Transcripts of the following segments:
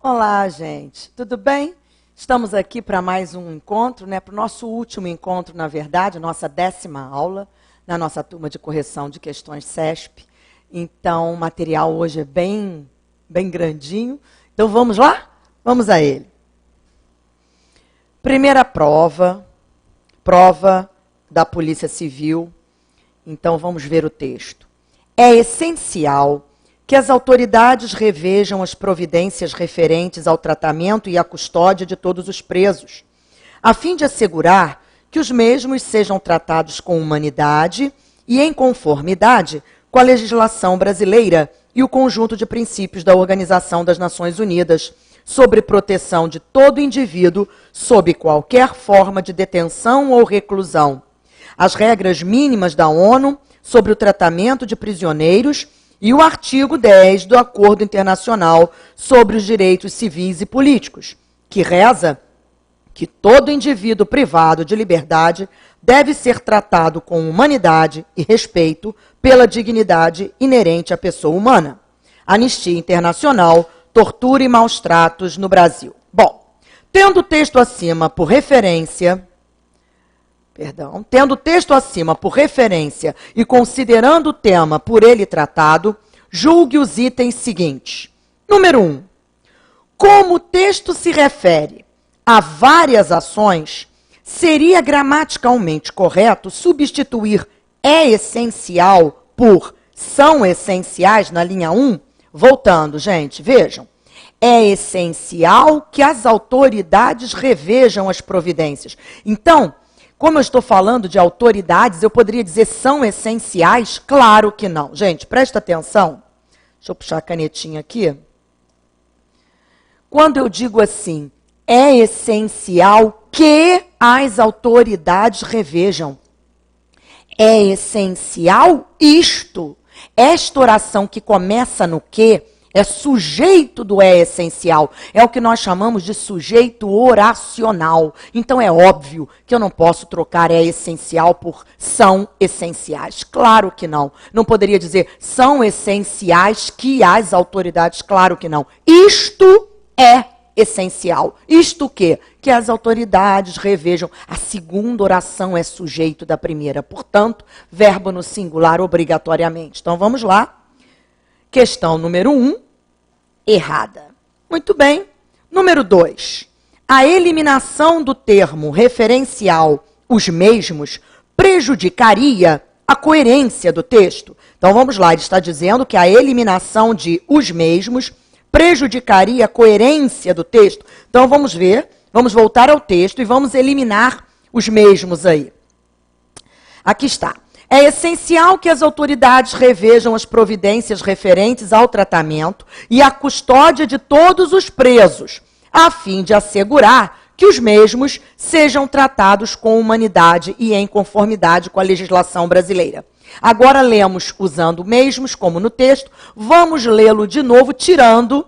Olá, gente. Tudo bem? Estamos aqui para mais um encontro, para o nosso último encontro, na verdade, nossa 10ª aula, na nossa turma de correção de questões CESP. Então, o material hoje é bem grandinho. Então, vamos lá? Vamos a ele. Primeira prova da Polícia Civil. Então, vamos ver o texto. É essencial que as autoridades revejam as providências referentes ao tratamento e à custódia de todos os presos, a fim de assegurar que os mesmos sejam tratados com humanidade e em conformidade com a legislação brasileira e o conjunto de princípios da Organização das Nações Unidas, sobre proteção de todo indivíduo sob qualquer forma de detenção ou reclusão, as regras mínimas da ONU sobre o tratamento de prisioneiros e o artigo 10 do Acordo Internacional sobre os Direitos Civis e Políticos, que reza que todo indivíduo privado de liberdade deve ser tratado com humanidade e respeito pela dignidade inerente à pessoa humana. Anistia Internacional, tortura e maus tratos no Brasil. Bom, tendo o texto acima por referência e considerando o tema por ele tratado, julgue os itens seguintes. Número 1. Como o texto se refere a várias ações, seria gramaticalmente correto substituir é essencial por são essenciais na linha 1? Voltando, gente, vejam. É essencial que as autoridades revejam as providências. Então, como eu estou falando de autoridades, eu poderia dizer são essenciais? Claro que não. Gente, presta atenção. Deixa eu puxar a canetinha aqui. Quando eu digo assim, é essencial que as autoridades revejam. É essencial isto. Esta oração que começa no que é sujeito do é essencial. É o que nós chamamos de sujeito oracional. Então é óbvio que eu não posso trocar é essencial por são essenciais. Claro que não. Não poderia dizer são essenciais que as autoridades. Claro que não. Isto é essencial. Isto o quê? Que as autoridades revejam. A segunda oração é sujeito da primeira. Portanto, verbo no singular obrigatoriamente. Então vamos lá. Questão número 1. Errada. Muito bem. Número 2. A eliminação do termo referencial os mesmos prejudicaria a coerência do texto. Então vamos lá, ele está dizendo que a eliminação de os mesmos prejudicaria a coerência do texto. Então vamos ver, vamos voltar ao texto e vamos eliminar os mesmos aí. Aqui está. É essencial que as autoridades revejam as providências referentes ao tratamento e à custódia de todos os presos, a fim de assegurar que os mesmos sejam tratados com humanidade e em conformidade com a legislação brasileira. Agora lemos usando mesmos, como no texto, vamos lê-lo de novo, tirando,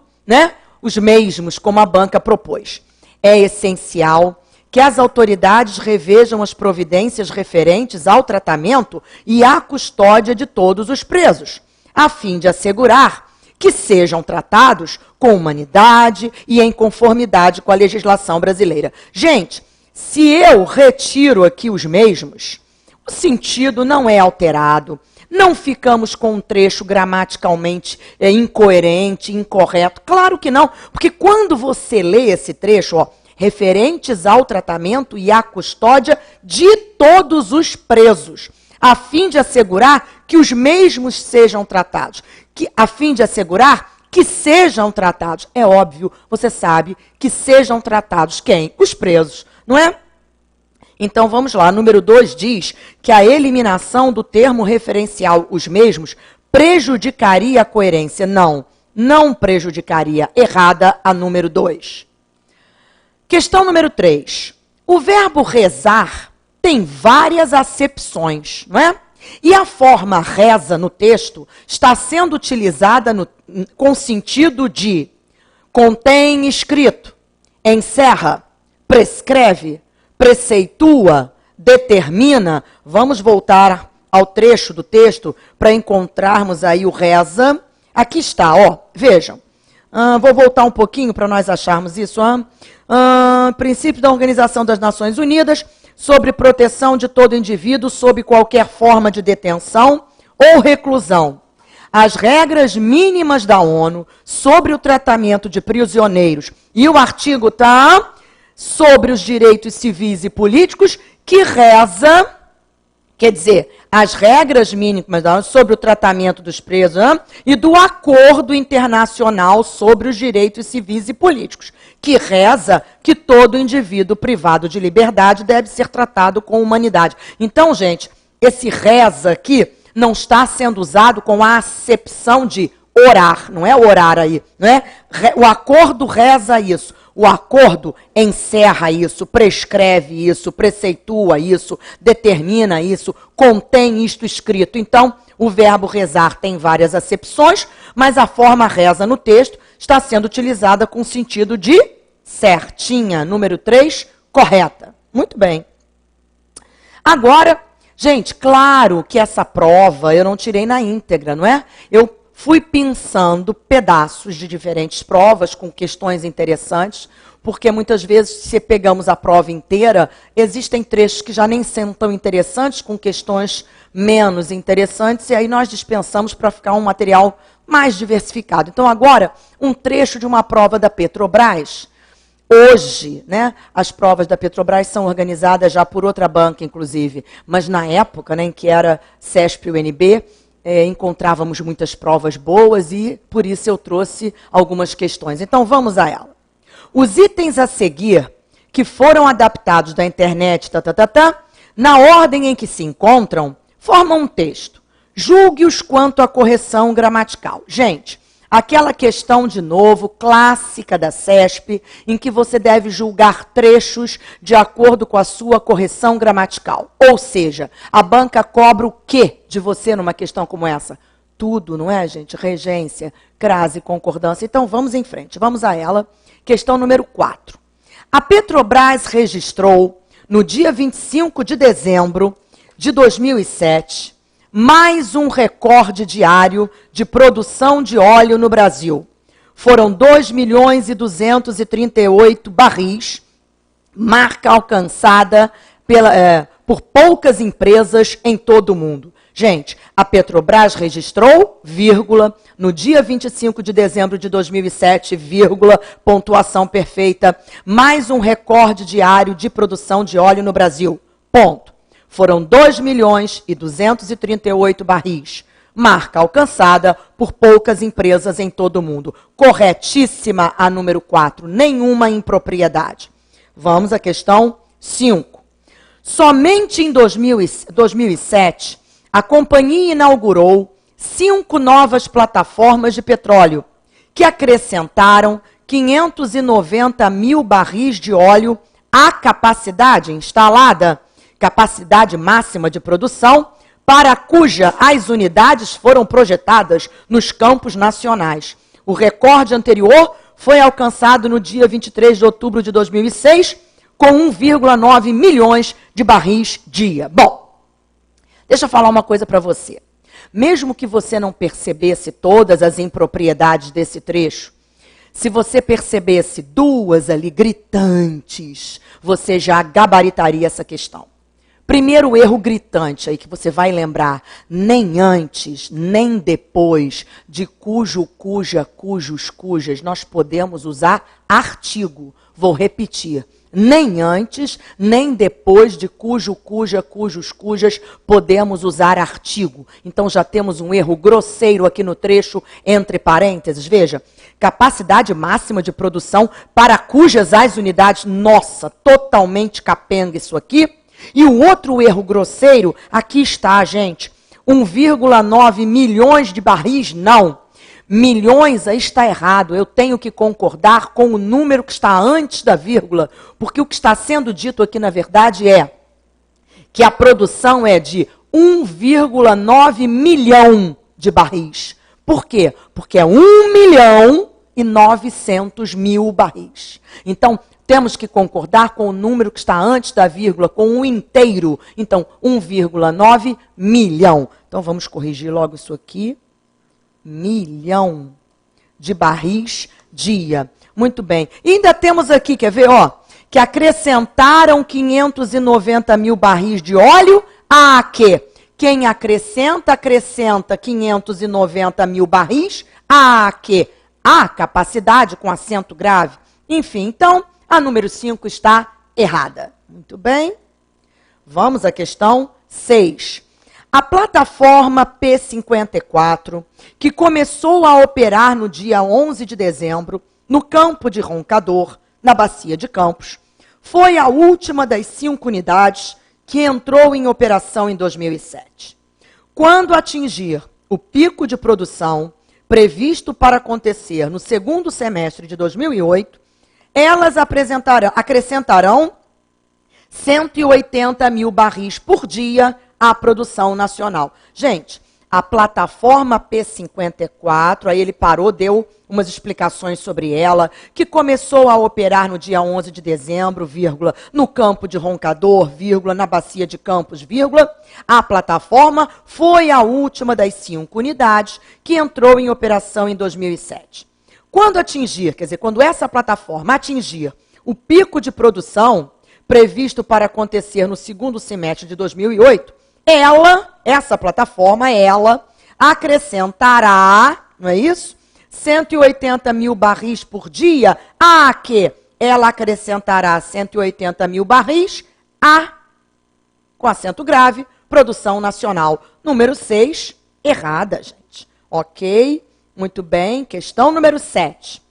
os mesmos, como a banca propôs. É essencial que as autoridades revejam as providências referentes ao tratamento e à custódia de todos os presos, a fim de assegurar que sejam tratados com humanidade e em conformidade com a legislação brasileira. Gente, se eu retiro aqui os mesmos, o sentido não é alterado, não ficamos com um trecho gramaticalmente incoerente, incorreto. Claro que não, porque quando você lê esse trecho, referentes ao tratamento e à custódia de todos os presos, a fim de assegurar que os mesmos sejam tratados. A fim de assegurar que sejam tratados. É óbvio, você sabe que sejam tratados quem? Os presos, não é? Então, vamos lá. Número 2 diz que a eliminação do termo referencial os mesmos prejudicaria a coerência. Não, não prejudicaria. Errada a número 2. Questão número 3. O verbo rezar tem várias acepções, não é? E a forma reza no texto está sendo utilizada com sentido de contém escrito, encerra, prescreve, preceitua, determina. Vamos voltar ao trecho do texto para encontrarmos aí o reza. Aqui está, ó, vejam. Vou voltar um pouquinho para nós acharmos isso. Princípio da Organização das Nações Unidas sobre proteção de todo indivíduo sob qualquer forma de detenção ou reclusão. As regras mínimas da ONU sobre o tratamento de prisioneiros. E o artigo está sobre os direitos civis e políticos, que reza, quer dizer, as regras mínimas da ONU sobre o tratamento dos presos e do Acordo Internacional sobre os Direitos Civis e Políticos, que reza que todo indivíduo privado de liberdade deve ser tratado com humanidade. Então, gente, esse reza aqui não está sendo usado com a acepção de orar, não é orar aí, não é? O acordo reza isso, o acordo encerra isso, prescreve isso, preceitua isso, determina isso, contém isto escrito. Então, o verbo rezar tem várias acepções, mas a forma reza no texto está sendo utilizada com sentido de certinha, número 3, correta. Muito bem. Agora, gente, claro que essa prova eu não tirei na íntegra, não é? Eu fui pensando pedaços de diferentes provas com questões interessantes, porque muitas vezes, se pegamos a prova inteira, existem trechos que já nem são tão interessantes, com questões menos interessantes, e aí nós dispensamos para ficar um material mais diversificado. Então, agora, um trecho de uma prova da Petrobras. Hoje, né, as provas da Petrobras são organizadas já por outra banca, inclusive, mas na época, né, em que era CESP e UNB, encontrávamos muitas provas boas e por isso eu trouxe algumas questões. Então vamos a ela. Os itens a seguir, que foram adaptados da internet, na ordem em que se encontram, formam um texto. Julgue-os quanto à correção gramatical. Gente, aquela questão, de novo, clássica da CESP, em que você deve julgar trechos de acordo com a sua correção gramatical. Ou seja, a banca cobra o quê de você numa questão como essa? Tudo, não é, gente? Regência, crase, concordância. Então, vamos em frente. Vamos a ela. Questão número 4. A Petrobras registrou, no dia 25 de dezembro de 2007, mais um recorde diário de produção de óleo no Brasil. Foram 2.238 barris, marca alcançada por poucas empresas em todo o mundo. Gente, a Petrobras registrou, vírgula, no dia 25 de dezembro de 2007, vírgula, pontuação perfeita, mais um recorde diário de produção de óleo no Brasil. Ponto. Foram 2.238 barris, marca alcançada por poucas empresas em todo o mundo. Corretíssima a número 4, nenhuma impropriedade. Vamos à questão 5. Somente em 2007, a companhia inaugurou 5 novas plataformas de petróleo, que acrescentaram 590 mil barris de óleo à capacidade instalada, capacidade máxima de produção, para cuja as unidades foram projetadas nos campos nacionais. O recorde anterior foi alcançado no dia 23 de outubro de 2006, com 1,9 milhões de barris dia. Bom, deixa eu falar uma coisa para você. Mesmo que você não percebesse todas as impropriedades desse trecho, se você percebesse 2 ali gritantes, você já gabaritaria essa questão. Primeiro erro gritante aí que você vai lembrar, nem antes, nem depois de cujo, cuja, cujos, cujas, nós podemos usar artigo. Vou repetir. Nem antes, nem depois de cujo, cuja, cujos, cujas, podemos usar artigo. Então já temos um erro grosseiro aqui no trecho, entre parênteses. Veja, capacidade máxima de produção para cujas as unidades. Nossa, totalmente capenga isso aqui. E o outro erro grosseiro, aqui está, gente, 1,9 milhões de barris, não. Milhões, aí está errado. Eu tenho que concordar com o número que está antes da vírgula, porque o que está sendo dito aqui, na verdade, é que a produção é de 1,9 milhão de barris. Por quê? Porque é 1.900.000 barris. Então, temos que concordar com o número que está antes da vírgula, com o inteiro. Então, 1,9 milhão. Então, vamos corrigir logo isso aqui. Milhão de barris dia. Muito bem. E ainda temos aqui, quer ver, ó, que acrescentaram 590 mil barris de óleo a quê? Quem acrescenta 590 mil barris a quê? A capacidade com acento grave. Enfim, então, a número 5 está errada. Muito bem. Vamos à questão 6. A plataforma P-54, que começou a operar no dia 11 de dezembro, no campo de Roncador, na Bacia de Campos, foi a última das 5 unidades que entrou em operação em 2007. Quando atingir o pico de produção previsto para acontecer no segundo semestre de 2008, elas acrescentarão 180 mil barris por dia à produção nacional. Gente, a plataforma P-54, aí ele parou, deu umas explicações sobre ela, que começou a operar no dia 11 de dezembro, vírgula, no campo de Roncador, vírgula, na Bacia de Campos, vírgula. A plataforma foi a última das 5 unidades que entrou em operação em 2007. Quando atingir, quer dizer, quando essa plataforma atingir o pico de produção previsto para acontecer no segundo semestre de 2008, essa plataforma, acrescentará, não é isso? 180 mil barris por dia, a que ela acrescentará 180 mil barris com acento grave, produção nacional. Número 6, errada, gente. Ok, muito bem. Questão número 7.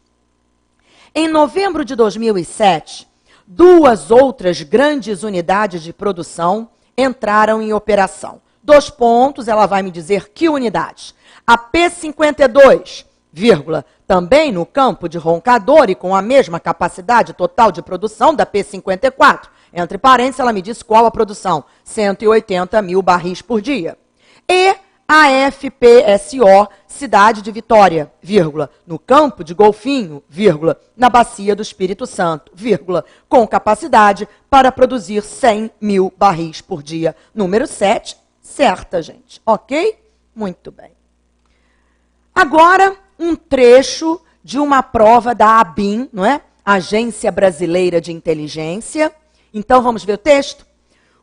Em novembro de 2007, 2 outras grandes unidades de produção entraram em operação. 2 pontos, ela vai me dizer que unidades. A P-52, vírgula, também no campo de Roncador e com a mesma capacidade total de produção da P-54. Entre parênteses, ela me diz qual a produção. 180 mil barris por dia. E a FPSO, Cidade de Vitória, vírgula, no campo de Golfinho, vírgula, na Bacia do Espírito Santo, vírgula, com capacidade para produzir 100 mil barris por dia. Número 7, certa, gente. Ok? Muito bem. Agora, um trecho de uma prova da ABIN, não é? Agência Brasileira de Inteligência. Então, vamos ver o texto?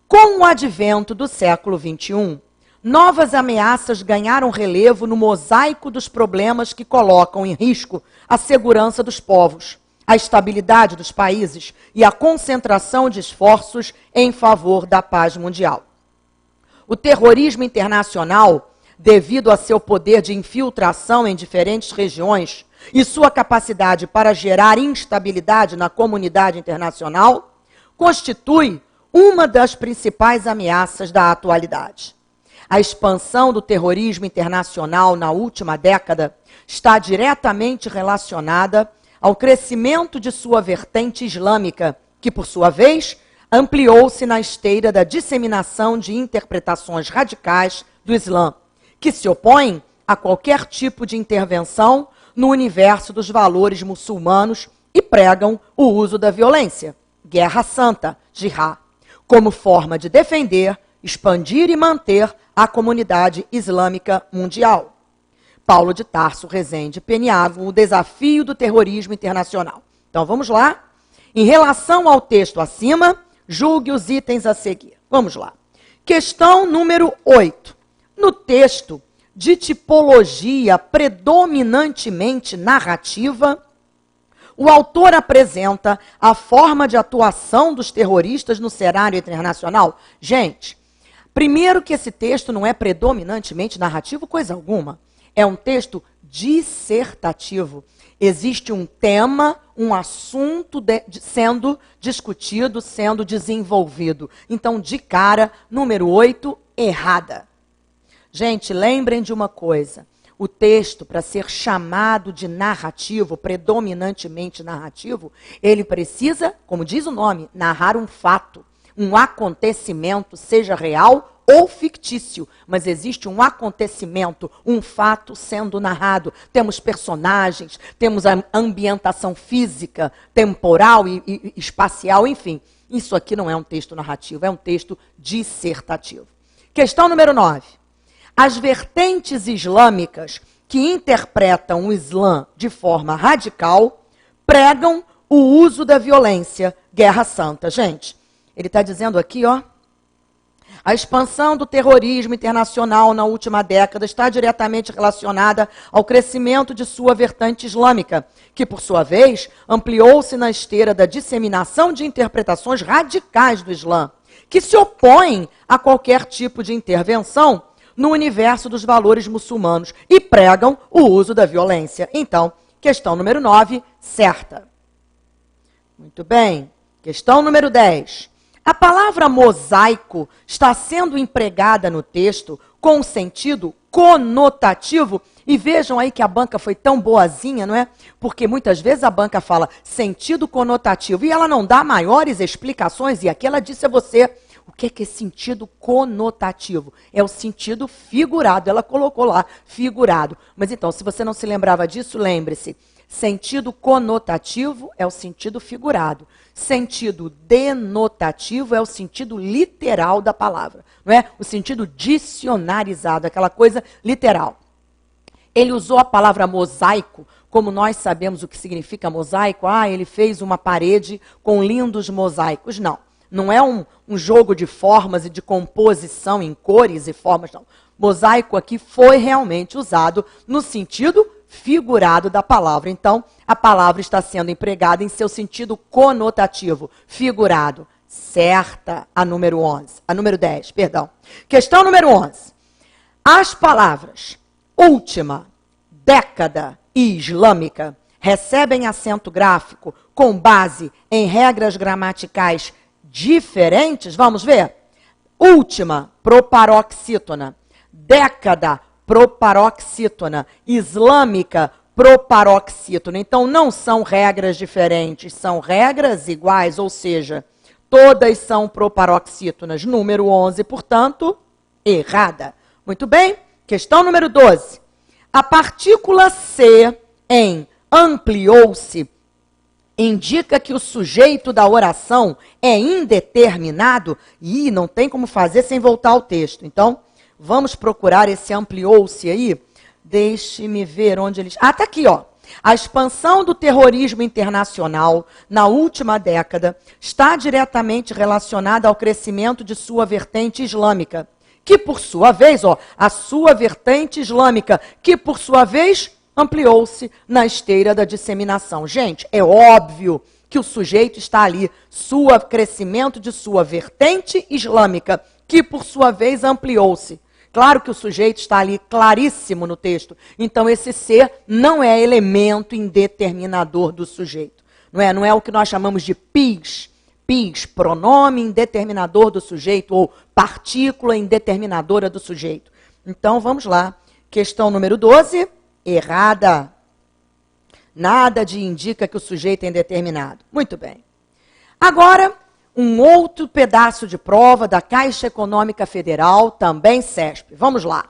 Com o advento do século XXI, novas ameaças ganharam relevo no mosaico dos problemas que colocam em risco a segurança dos povos, a estabilidade dos países e a concentração de esforços em favor da paz mundial. O terrorismo internacional, devido a seu poder de infiltração em diferentes regiões e sua capacidade para gerar instabilidade na comunidade internacional, constitui uma das principais ameaças da atualidade. A expansão do terrorismo internacional na última década está diretamente relacionada ao crescimento de sua vertente islâmica, que, por sua vez, ampliou-se na esteira da disseminação de interpretações radicais do Islã, que se opõem a qualquer tipo de intervenção no universo dos valores muçulmanos e pregam o uso da violência, guerra santa, jihad, como forma de defender, expandir e manter a comunidade islâmica mundial. Paulo de Tarso Rezende Peniago, o desafio do terrorismo internacional. Então vamos lá. Em relação ao texto acima, julgue os itens a seguir. Vamos lá. Questão número 8. No texto de tipologia predominantemente narrativa, o autor apresenta a forma de atuação dos terroristas no cenário internacional. Gente, primeiro que esse texto não é predominantemente narrativo, coisa alguma. É um texto dissertativo. Existe um tema, um assunto sendo discutido, sendo desenvolvido. Então, de cara, número 8, errada. Gente, lembrem de uma coisa. O texto, para ser chamado de narrativo, predominantemente narrativo, ele precisa, como diz o nome, narrar um fato, um acontecimento, seja real ou fictício, mas existe um acontecimento, um fato sendo narrado. Temos personagens, temos a ambientação física, temporal e espacial, enfim. Isso aqui não é um texto narrativo, é um texto dissertativo. Questão número 9. As vertentes islâmicas que interpretam o Islã de forma radical pregam o uso da violência, guerra santa. Gente, ele está dizendo aqui, ó, a expansão do terrorismo internacional na última década está diretamente relacionada ao crescimento de sua vertente islâmica, que, por sua vez, ampliou-se na esteira da disseminação de interpretações radicais do Islã, que se opõem a qualquer tipo de intervenção no universo dos valores muçulmanos e pregam o uso da violência. Então, questão número 9, certa. Muito bem. Questão número 10. A palavra mosaico está sendo empregada no texto com sentido conotativo. E vejam aí que a banca foi tão boazinha, não é? Porque muitas vezes a banca fala sentido conotativo e ela não dá maiores explicações. E aqui ela disse a você o que é sentido conotativo. É o sentido figurado. Ela colocou lá, figurado. Mas então, se você não se lembrava disso, lembre-se. Sentido conotativo é o sentido figurado. Sentido denotativo é o sentido literal da palavra. Não é? O sentido dicionarizado, aquela coisa literal. Ele usou a palavra mosaico, como nós sabemos o que significa mosaico. Ah, ele fez uma parede com lindos mosaicos. Não, não é um jogo de formas e de composição em cores e formas, não. Mosaico aqui foi realmente usado no sentido figurado da palavra. Então, a palavra está sendo empregada em seu sentido conotativo, figurado. Certa a número 11, a número 10, perdão. Questão número 11. As palavras última, década e islâmica recebem acento gráfico com base em regras gramaticais diferentes? Vamos ver? Última, proparoxítona. Década, proparoxítona. Islâmica, proparoxítona. Então, não são regras diferentes, são regras iguais, ou seja, todas são proparoxítonas. Número 11, portanto, errada. Muito bem. Questão número 12. A partícula C em ampliou-se indica que o sujeito da oração é indeterminado e não tem como fazer sem voltar ao texto. Então, vamos procurar esse ampliou-se aí. Deixe-me ver onde ele... Ah, está aqui, ó. A expansão do terrorismo internacional na última década está diretamente relacionada ao crescimento de sua vertente islâmica, que por sua vez, ó, a sua vertente islâmica, que por sua vez ampliou-se na esteira da disseminação. Gente, é óbvio que o sujeito está ali, crescimento de sua vertente islâmica, que por sua vez ampliou-se. Claro que o sujeito está ali claríssimo no texto. Então, esse ser não é elemento indeterminador do sujeito. Não é o que nós chamamos de PIS. PIS, pronome indeterminador do sujeito, ou partícula indeterminadora do sujeito. Então, vamos lá. Questão número 12, errada. Nada de indica que o sujeito é indeterminado. Muito bem. Agora, um outro pedaço de prova da Caixa Econômica Federal, também CESP. Vamos lá.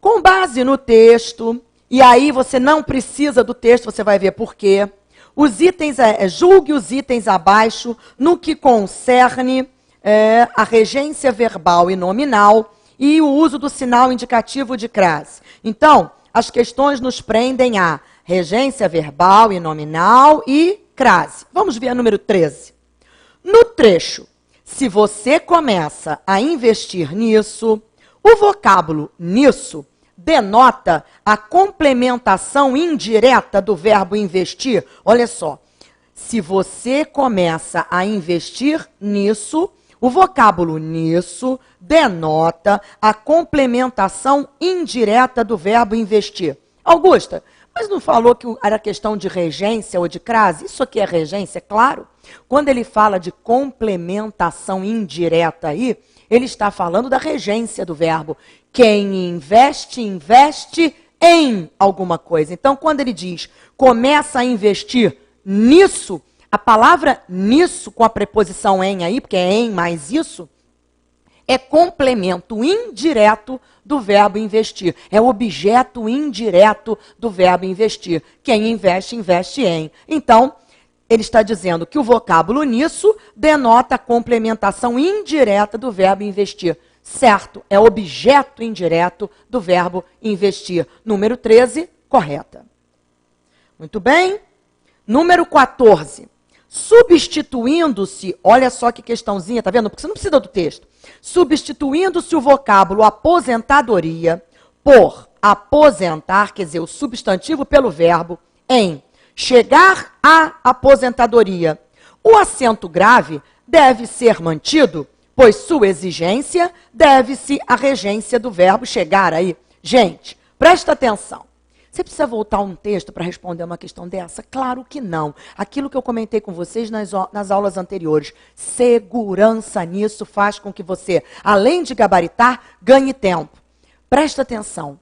Com base no texto, e aí você não precisa do texto, você vai ver por quê. Os itens, julgue os itens abaixo no que concerne a regência verbal e nominal e o uso do sinal indicativo de crase. Então, as questões nos prendem a regência verbal e nominal e crase. Vamos ver a número 13. No trecho, se você começa a investir nisso, o vocábulo nisso denota a complementação indireta do verbo investir. Olha só, se você começa a investir nisso, o vocábulo nisso denota a complementação indireta do verbo investir. Augusta, mas não falou que era questão de regência ou de crase? Isso aqui é regência, claro. Quando ele fala de complementação indireta aí, ele está falando da regência do verbo. Quem investe, investe em alguma coisa. Então, quando ele diz, começa a investir nisso, a palavra nisso, com a preposição em aí, porque é em mais isso, é complemento indireto do verbo investir. É objeto indireto do verbo investir. Quem investe, investe em. Então, ele está dizendo que o vocábulo nisso denota a complementação indireta do verbo investir. certo, é objeto indireto do verbo investir. Número 13, correta. Muito bem. Número 14. Substituindo-se, olha só que questãozinha, tá vendo? Porque você não precisa do texto. Substituindo-se o vocábulo aposentadoria por aposentar, quer dizer, o substantivo pelo verbo, em chegar à aposentadoria. O acento grave deve ser mantido, pois sua exigência deve-se à regência do verbo chegar aí. Gente, presta atenção. Você precisa voltar um texto para responder uma questão dessa? Claro que não. Aquilo que eu comentei com vocês nas aulas anteriores, segurança nisso faz com que você, além de gabaritar, ganhe tempo. Presta atenção.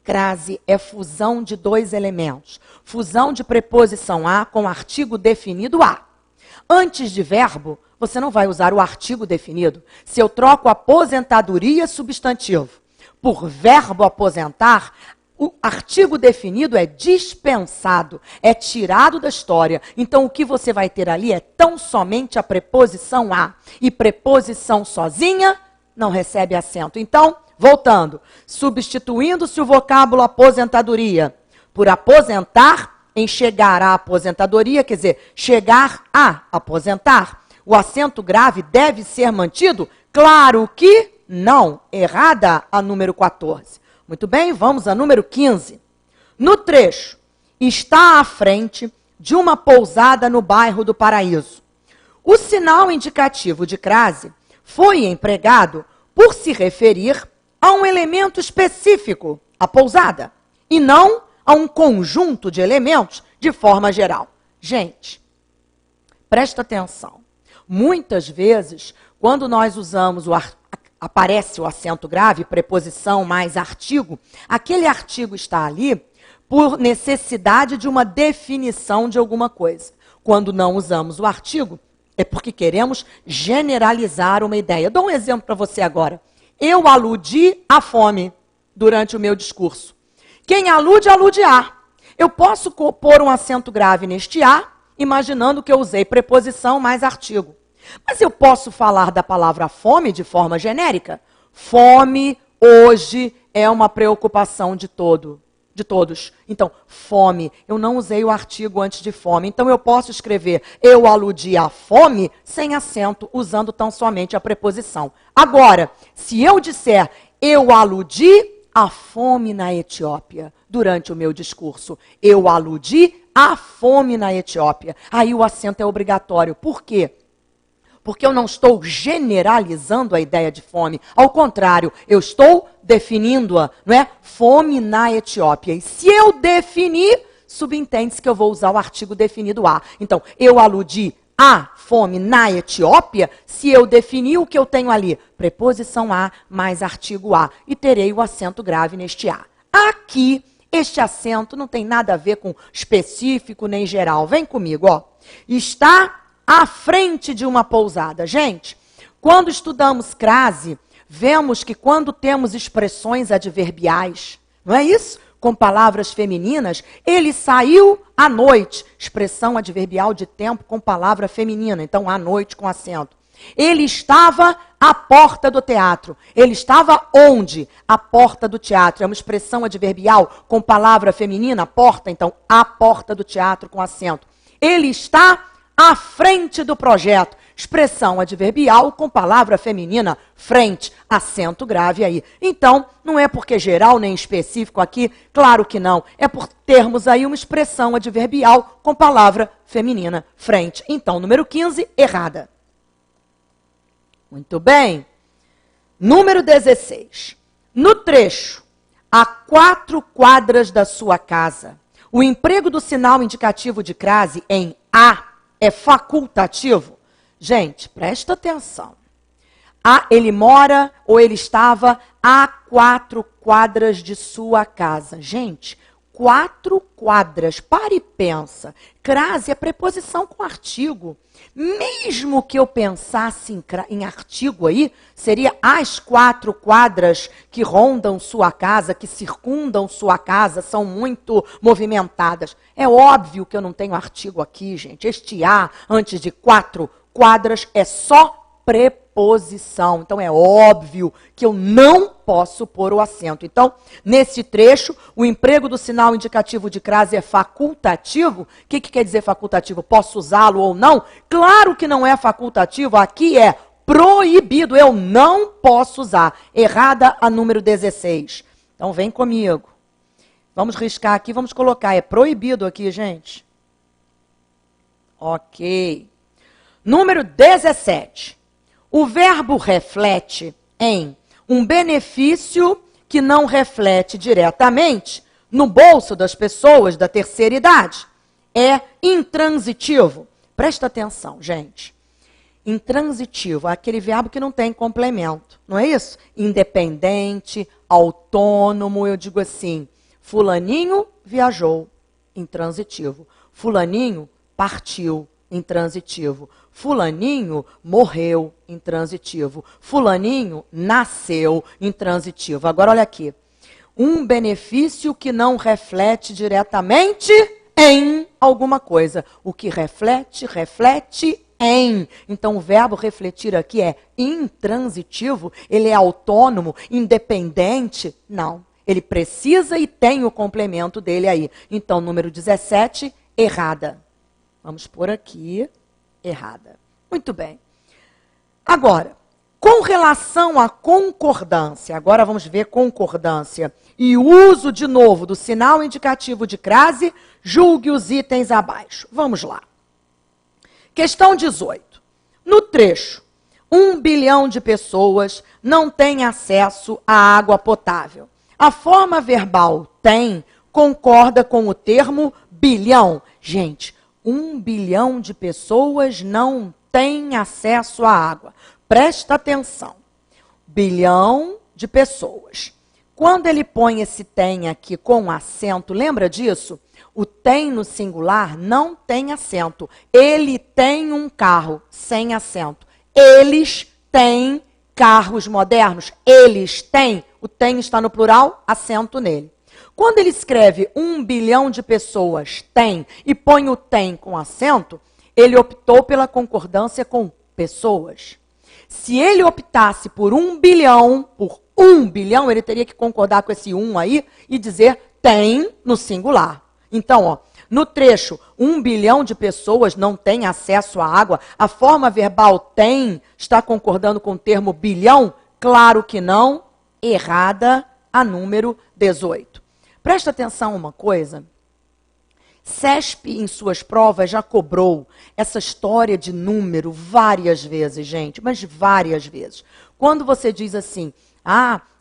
Crase é fusão de dois elementos. Fusão de preposição a com artigo definido a. Antes de verbo, você não vai usar o artigo definido. Se eu troco aposentadoria substantivo por verbo aposentar, o artigo definido é dispensado, é tirado da história. Então, o que você vai ter ali é tão somente a preposição a. E preposição sozinha não recebe acento. Então, voltando, substituindo-se o vocábulo aposentadoria por aposentar em chegar à aposentadoria, quer dizer, chegar a aposentar, o acento grave deve ser mantido? Claro que não. Errada a número 14. Muito bem, vamos a número 15. No trecho, está à frente de uma pousada no bairro do Paraíso. O sinal indicativo de crase foi empregado por se referir a um elemento específico, a pousada, e não a um conjunto de elementos de forma geral. Gente, presta atenção. Muitas vezes, quando nós usamos aparece o acento grave, preposição mais artigo, aquele artigo está ali por necessidade de uma definição de alguma coisa. Quando não usamos o artigo, é porque queremos generalizar uma ideia. Dou um exemplo para você agora. Eu aludi à fome durante o meu discurso. Quem alude, alude a. Eu posso pôr um acento grave neste a, imaginando que eu usei preposição mais artigo. Mas eu posso falar da palavra fome de forma genérica? Fome, hoje, é uma preocupação de todos. Então, fome, eu não usei o artigo antes de fome. Então, eu posso escrever eu aludi à fome sem acento, usando tão somente a preposição. Agora, se eu disser eu aludi à fome na Etiópia durante o meu discurso, eu aludi à fome na Etiópia, aí o acento é obrigatório. Por quê? Porque eu não estou generalizando a ideia de fome. Ao contrário, eu estou definindo-a, não é? Fome na Etiópia. E se eu definir, subentende-se que eu vou usar o artigo definido a. Então, eu aludi à fome na Etiópia, se eu definir o que eu tenho ali, preposição a mais artigo a, e terei o acento grave neste a. Aqui, este acento não tem nada a ver com específico nem geral. Vem comigo, ó. Está à frente de uma pousada. Gente, quando estudamos crase, vemos que quando temos expressões adverbiais, não é isso? Com palavras femininas, ele saiu à noite. Expressão adverbial de tempo com palavra feminina. Então, à noite com acento. Ele estava à porta do teatro. Ele estava onde? À porta do teatro. É uma expressão adverbial com palavra feminina, porta. Então, à porta do teatro com acento. Ele está à frente do projeto. Expressão adverbial com palavra feminina, frente, acento grave aí. Então, não é porque geral nem específico aqui, claro que não. É por termos aí uma expressão adverbial com palavra feminina, frente. Então, número 15, errada. Muito bem. Número 16. No trecho, a 4 quadras da sua casa, o emprego do sinal indicativo de crase em a é facultativo? Gente, presta atenção. Ele mora ou ele estava a 4 quadras de sua casa. Gente, 4 quadras. Para e pensa. Crase é preposição com artigo. Mesmo que eu pensasse em artigo aí, seria as 4 quadras que rondam sua casa, que circundam sua casa, são muito movimentadas. É óbvio que eu não tenho artigo aqui, gente. Este a, antes de 4 quadras, é só preposição. Então, é óbvio que eu não posso pôr o acento. Então, nesse trecho, o emprego do sinal indicativo de crase é facultativo. O que quer dizer facultativo? Posso usá-lo ou não? Claro que não é facultativo. Aqui é proibido. Eu não posso usar. Errada a número 16. Então, vem comigo. Vamos riscar aqui, vamos colocar. É proibido aqui, gente. Ok. Número 17. O verbo reflete em um benefício que não reflete diretamente no bolso das pessoas da terceira idade. É intransitivo. Presta atenção, gente. Intransitivo é aquele verbo que não tem complemento, não é isso? Independente, autônomo, eu digo assim, fulaninho viajou, intransitivo. Fulaninho partiu, intransitivo. Fulaninho morreu, intransitivo. Fulaninho nasceu, intransitivo. Agora, olha aqui. Um benefício que não reflete diretamente em alguma coisa. O que reflete, reflete em. Então, o verbo refletir aqui é intransitivo, ele é autônomo, independente? Não. Ele precisa e tem o complemento dele aí. Então, número 17, errada. Vamos por aqui, errada. Muito bem. Agora, com relação à concordância, agora vamos ver concordância e o uso de novo do sinal indicativo de crase, julgue os itens abaixo. Vamos lá. Questão 18. No trecho, 1 bilhão de pessoas não têm acesso à água potável. A forma verbal tem concorda com o termo bilhão. Gente, 1 bilhão de pessoas não têm acesso à água. Presta atenção. Bilhão de pessoas. Quando ele põe esse tem aqui com acento, lembra disso? O tem no singular não tem acento. Ele tem um carro sem acento. Eles têm carros modernos. Eles têm. O tem está no plural, acento nele. Quando ele escreve 1 bilhão de pessoas tem e põe o tem com acento, ele optou pela concordância com pessoas. Se ele optasse por 1 bilhão, por 1 bilhão, ele teria que concordar com esse 1 aí e dizer tem no singular. Então, ó, no trecho, 1 bilhão de pessoas não têm acesso à água, a forma verbal tem está concordando com o termo bilhão? Claro que não, errada a número 18. Presta atenção uma coisa. CESP, em suas provas, já cobrou essa história de número várias vezes, gente, mas várias vezes. Quando você diz assim,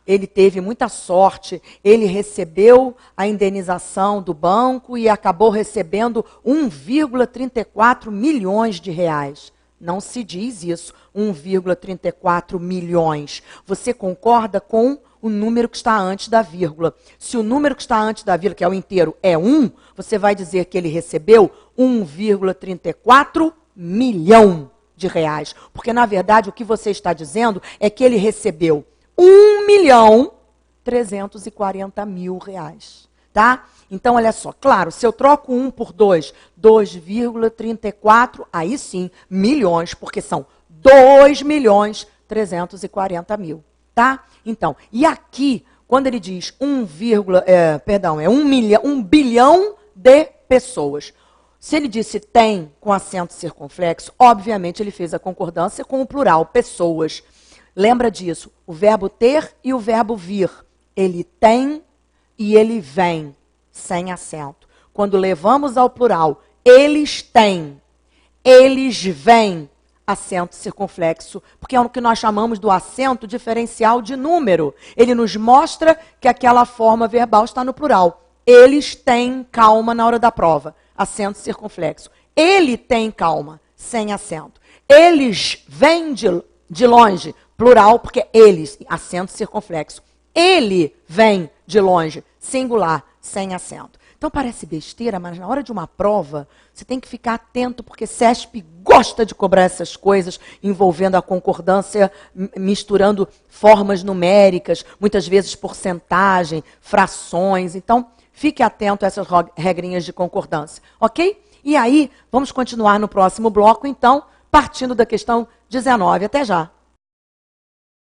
ele teve muita sorte, ele recebeu a indenização do banco e acabou recebendo 1,34 milhões de reais. Não se diz isso, 1,34 milhões. Você concorda com o número que está antes da vírgula. Se o número que está antes da vírgula, que é o inteiro, é 1, você vai dizer que ele recebeu 1,34 milhão de reais. Porque, na verdade, o que você está dizendo é que ele recebeu 1.340.000 reais. Tá? Então, olha só, claro, se eu troco 1 por 2, 2,34, aí sim, milhões, porque são 2.340.000. Tá? Então, e aqui, quando ele diz 1 bilhão de pessoas, se ele disse tem com acento circunflexo, obviamente ele fez a concordância com o plural, pessoas. Lembra disso, o verbo ter e o verbo vir. Ele tem e ele vem, sem acento. Quando levamos ao plural, eles têm, eles vêm, acento circunflexo, porque é o que nós chamamos do acento diferencial de número. Ele nos mostra que aquela forma verbal está no plural. Eles têm calma na hora da prova, acento circunflexo. Ele tem calma, sem acento. Eles vêm de longe, plural, porque eles, acento circunflexo. Ele vem de longe, singular, sem acento. Então parece besteira, mas na hora de uma prova, você tem que ficar atento, porque CESP gosta de cobrar essas coisas, envolvendo a concordância, misturando formas numéricas, muitas vezes porcentagem, frações. Então, fique atento a essas regrinhas de concordância, ok? E aí, vamos continuar no próximo bloco, então, partindo da questão 19. Até já.